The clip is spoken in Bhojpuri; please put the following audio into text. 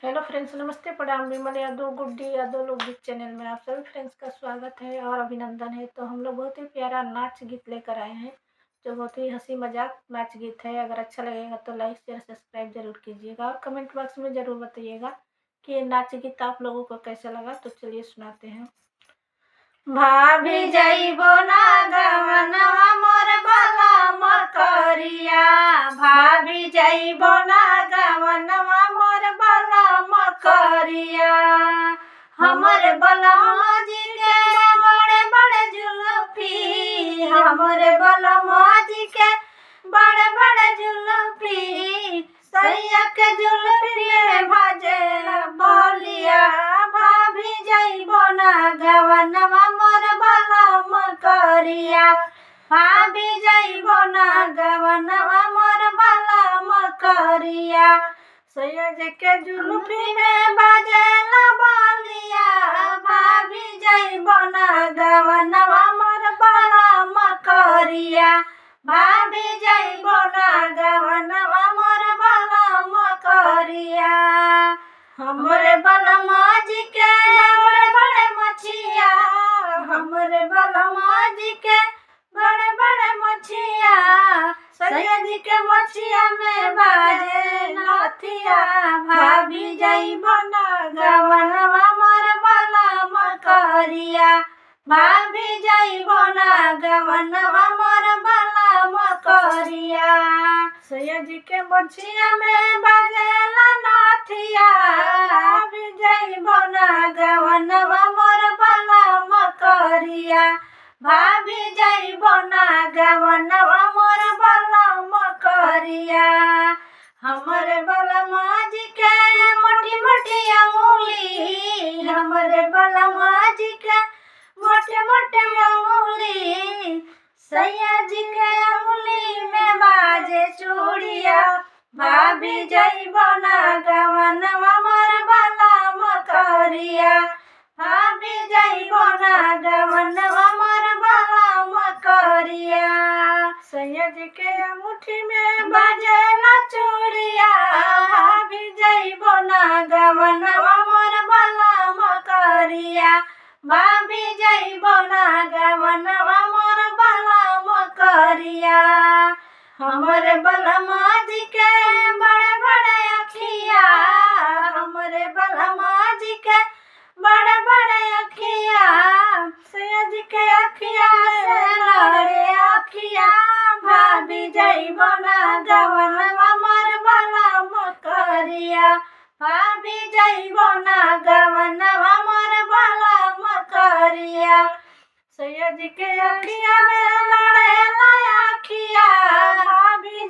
हेलो फ्रेंड्स, नमस्ते, प्रणाम। विमल यादव, गुड्डी यादव लोकगीत चैनल में आप सभी फ्रेंड्स का स्वागत है और अभिनंदन है। तो हम लोग बहुत ही प्यारा नाच गीत लेकर आए हैं, जो बहुत ही हंसी मजाक नाच गीत है। अगर अच्छा लगेगा तो लाइक शेयर सब्सक्राइब जरूर कीजिएगा और कमेंट बॉक्स में ज़रूर बताइएगा कि ये नाच गीत आप लोगों को कैसा लगा। तो चलिए सुनाते हैं। भाभी जइबो ना गवनवा मोर भला मकरिया, भाभी जइबो ना गवनवा मोर भला मकरिया। हमर बलमा जी के बड़े बड़े जुल्फी, हमर बलमा जी के बड़े बड़े जुल्फी, सैया के जुल्फी में भाजे बोलिया। भाभी जइबो ना गवनवा मोर भला मकरिया, भाभी जइबो ना गवनवा मोर भला मकरिया। सैया जी के जुल्फी में बाजेला बोलिया, भाभी जइबो ना गवनवा मोर भला मकरिया, भाभी जइबो ना गवनवा मोर भला मकरिया। हमरे बलमा जी के बड़े बड़े मछिया, हमरे बलमा जी के बड़े बड़े मछिया, सैया जी के मछिया में बाजे नथिया। भाभी जइबो ना गवनवा मोर भला मकरिया, भाभी जइबो ना गवनवा मोर भला मकरिया। सैया जी के मछिया में बाजेला नथिया, भाभी जइबो ना गवनवा मोर भला मकरिया, भाभी जइबो ना गवनवा मोर भला मकरिया। हमरे बलमा जी के मोटी मोटी अंगुली, हमरे बलमा जी के मोटे मोटे अंगुली, सैया जी के अंगुली में बाजे चूड़िया। भाभी जइबो ना गवनवा मोर भला मकरिया, भाभी जइबो ना गवनवा मोर भला मकरिया। सैया जी के अंगूठी में बाजेला चूड़िया, भाभी जइबो ना गवनवा मोर भला मकरिया, भाभी जइबो ना गवनवा मोर भला मकरिया। हमरे बलमा जी के बड़े बड़े अखिया, हमरे बलमा जी के बड़े बड़े अखिया, सैया जी के अखिया से लड़े अखिया। भाभी जइबो ना गवनवा मोर भला मकरिया, भाभी जइबो ना गवनवा मोर भला मकरिया। सैया जी के अखिया में लड़े अखिया, भाभी